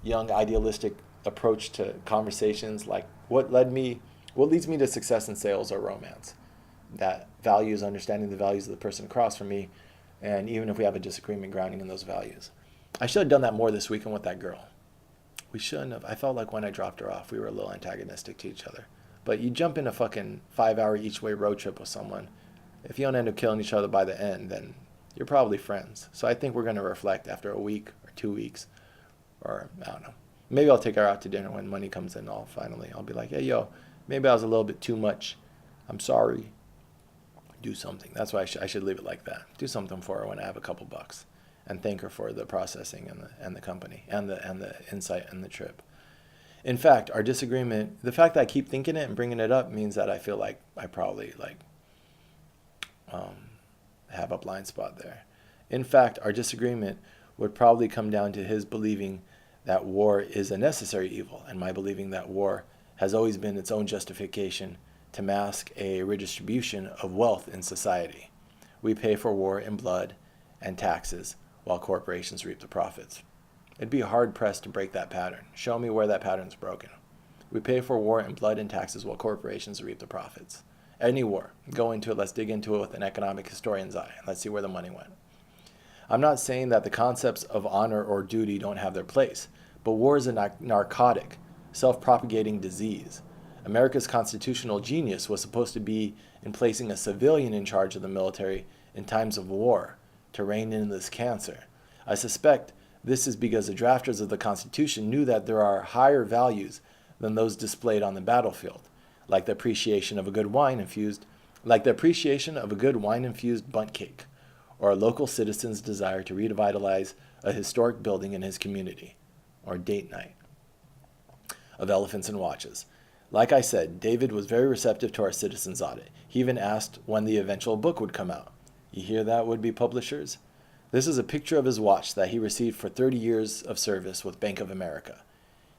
young idealistic approach to conversations, like what leads me to success in sales or romance. That values, understanding the values of the person across from me, and even if we have a disagreement, grounding in those values. I should have done that more this weekend with that girl. We shouldn't have. I felt like when I dropped her off, we were a little antagonistic to each other. But you jump in a fucking 5-hour each-way road trip with someone, if you don't end up killing each other by the end, then you're probably friends. So I think we're going to reflect after a week or 2 weeks, or I don't know. Maybe I'll take her out to dinner when money comes in. I'll be like, hey, yo, maybe I was a little bit too much. I'm sorry. Do something. That's why I should leave it like that. Do something for her when I have a couple bucks, and thank her for the processing and the company and the insight and the trip. In fact, our disagreement, the fact that I keep thinking it and bringing it up means that I feel like I probably have a blind spot there. In fact, our disagreement would probably come down to his believing that war is a necessary evil, and my believing that war has always been its own justification to mask a redistribution of wealth in society. We pay for war in blood and taxes, while corporations reap the profits. It'd be hard-pressed to break that pattern. Show me where that pattern's broken. We pay for war in blood and taxes while corporations reap the profits. Any war. Go into it, let's dig into it with an economic historian's eye, and let's see where the money went. I'm not saying that the concepts of honor or duty don't have their place, but war is a narcotic, self-propagating disease. America's constitutional genius was supposed to be in placing a civilian in charge of the military in times of war to rein in this cancer. I suspect this is because the drafters of the Constitution knew that there are higher values than those displayed on the battlefield, like the appreciation of a good wine-infused bunt cake, or a local citizen's desire to revitalize a historic building in his community, or date night of elephants and watches. Like I said, David was very receptive to our citizens' audit. He even asked when the eventual book would come out. You hear that, would-be publishers? This is a picture of his watch that he received for 30 years of service with Bank of America.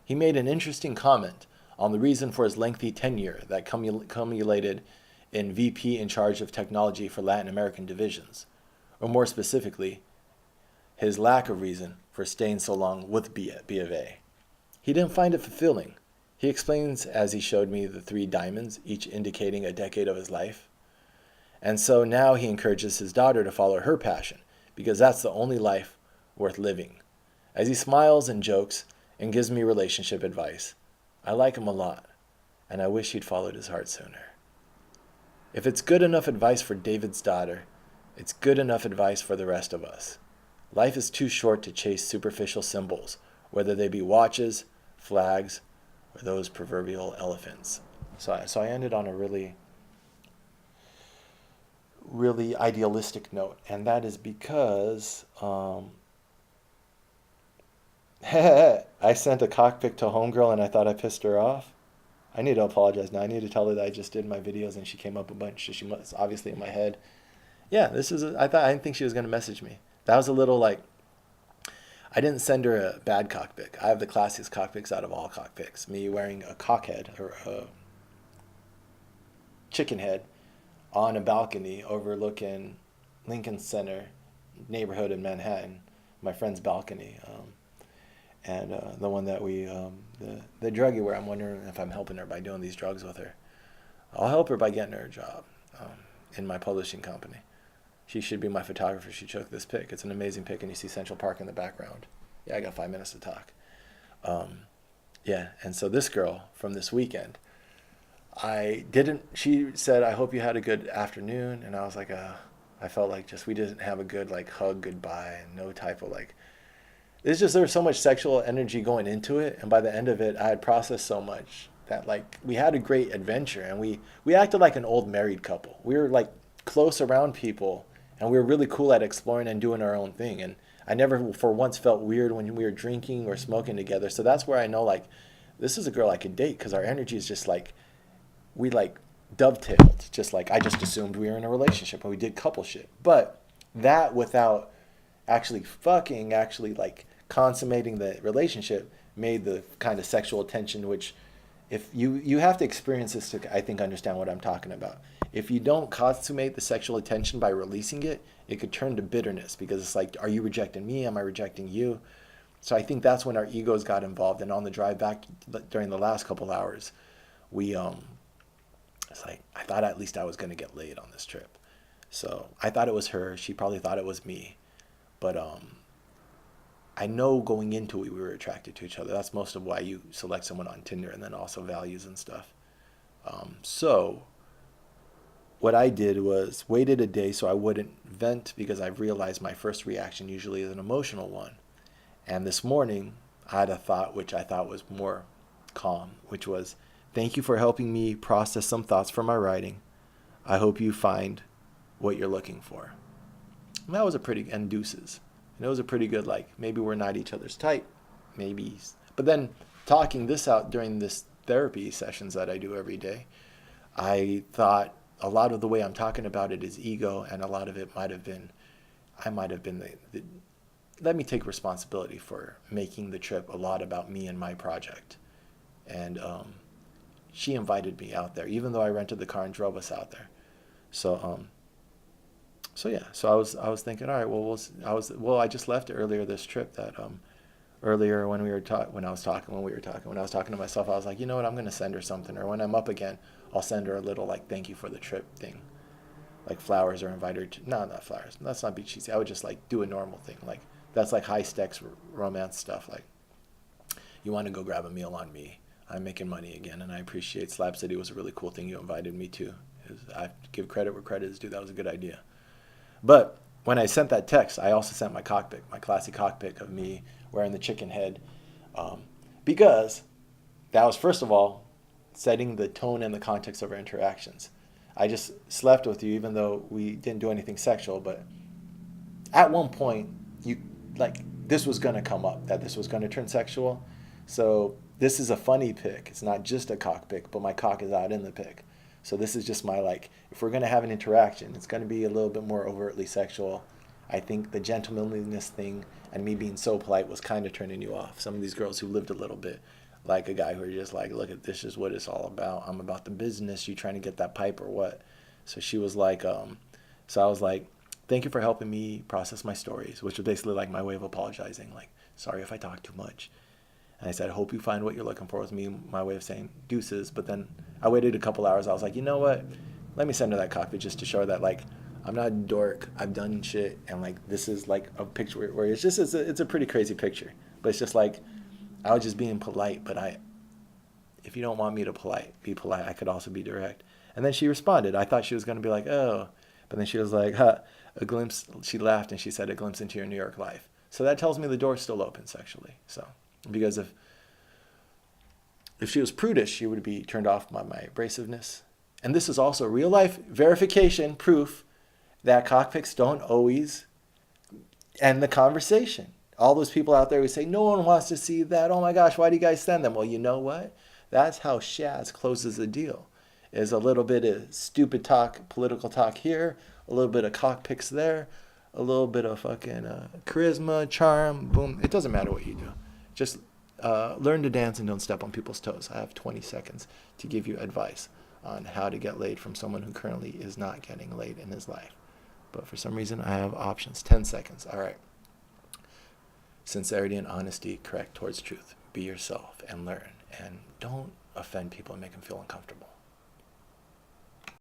He made an interesting comment on the reason for his lengthy tenure that culminated in VP in charge of technology for Latin American divisions, or more specifically, his lack of reason for staying so long with B of A. He didn't find it fulfilling. He explains as he showed me the 3 diamonds, each indicating a decade of his life. And so now he encourages his daughter to follow her passion, because that's the only life worth living. As he smiles and jokes and gives me relationship advice, I like him a lot, and I wish he'd followed his heart sooner. If it's good enough advice for David's daughter, it's good enough advice for the rest of us. Life is too short to chase superficial symbols, whether they be watches, flags, or those proverbial elephants. So I ended on a really idealistic note, and that is because I sent a cockpit to homegirl and I thought I pissed her off. I need to apologize now. I need to tell her that I just did my videos and she came up a bunch. She was obviously in my head. Yeah, I didn't think she was going to message me. That was a little I didn't send her a bad cockpic. I have the classiest cockpics out of all cockpics. Me wearing a cock head or a chicken head on a balcony overlooking Lincoln Center neighborhood in Manhattan, my friend's balcony. And the one that the druggie where I'm wondering if I'm helping her by doing these drugs with her. I'll help her by getting her a job in my publishing company. She should be my photographer. She took this pic. It's an amazing pic, and you see Central Park in the background. Yeah, I got 5 minutes to talk. Yeah, and so this girl from this weekend, she said, I hope you had a good afternoon. And I was like, I felt like we didn't have a good like hug goodbye and no type of like, it's just, there was so much sexual energy going into it. And by the end of it, I had processed so much that like we had a great adventure, and we acted like an old married couple. We were like close around people, and we were really cool at exploring and doing our own thing. And I never for once felt weird when we were drinking or smoking together. So that's where I know like this is a girl I could date, because our energy is just like, we like dovetailed, just like I just assumed we were in a relationship and we did couple shit. But that without actually fucking, actually like consummating the relationship, made the kind of sexual tension, which if you have to experience this to, I think, understand what I'm talking about. If you don't consummate the sexual attention by releasing it, it could turn to bitterness, because it's like, are you rejecting me? Am I rejecting you? So I think that's when our egos got involved. And on the drive back during the last couple hours, it's like, I thought at least I was going to get laid on this trip. So I thought it was her. She probably thought it was me. But I know going into it, we were attracted to each other. That's most of why you select someone on Tinder, and then also values and stuff. So what I did was waited a day so I wouldn't vent, because I realized my first reaction usually is an emotional one. And this morning I had a thought which I thought was more calm, which was, thank you for helping me process some thoughts from my writing. I hope you find what you're looking for. And that was a pretty, and deuces. And it was a pretty good, like, maybe we're not each other's type, maybe. But then talking this out during this therapy sessions that I do every day, I thought a lot of the way I'm talking about it is ego, and a lot of it I might have been let me take responsibility for making the trip a lot about me and my project. And she invited me out there, even though I rented the car and drove us out there. So I was thinking, all right, I just left earlier this trip that earlier when we were when I was talking to myself, I was like, you know what, I'm going to send her something, or when I'm up again, I'll send her a little like thank you for the trip thing, like flowers, or invite her to, no, not flowers. Let's not be cheesy. I would just like do a normal thing, like that's like high stakes romance stuff, like you want to go grab a meal on me. I'm making money again, and I appreciate Slab City was a really cool thing you invited me to. I give credit where credit is due. That was a good idea. But when I sent that text, I also sent my cockpit, my classic cockpit of me wearing the chicken head, because that was, first of all, setting the tone and the context of our interactions. I just slept with you, even though we didn't do anything sexual, but at one point, this was going to come up, that this was going to turn sexual. So this is a funny pic. It's not just a cock pic, but my cock is out in the pic. So this is just my, like, if we're going to have an interaction, it's going to be a little bit more overtly sexual. I think the gentlemanliness thing and me being so polite was kind of turning you off. Some of these girls who lived a little bit like a guy who are just like, look, this is what it's all about. I'm about the business. You trying to get that pipe or what? So she was like, so I was like, thank you for helping me process my stories, which was basically like my way of apologizing. Like, sorry if I talk too much. And I said, I hope you find what you're looking for, was my way of saying deuces. But then I waited a couple hours. I was like, you know what? Let me send her that cockpit just to show her that, like, I'm not a dork. I've done shit. And, like, this is, like, a picture where it's just, it's a pretty crazy picture. But it's just, like, I was just being polite. But if you don't want me to be polite, I could also be direct. And then she responded. I thought she was going to be like, oh. But then she was like, a glimpse. She laughed and she said, a glimpse into your New York life. So that tells me the door's still open sexually. So, because if she was prudish, she would be turned off by my abrasiveness. And this is also real life verification, proof that cockpits don't always end the conversation. All those people out there who say, no one wants to see that. Oh my gosh, why do you guys send them? Well, you know what? That's how Shaz closes a deal. Is a little bit of stupid talk, political talk here, a little bit of cockpits there, a little bit of fucking charisma, charm, boom. It doesn't matter what you do. Just learn to dance and don't step on people's toes. I have 20 seconds to give you advice. on how to get laid from someone who currently is not getting laid in his life. But for some reason, I have options. 10 seconds. All right. Sincerity and honesty, correct towards truth. Be yourself and learn. And don't offend people and make them feel uncomfortable.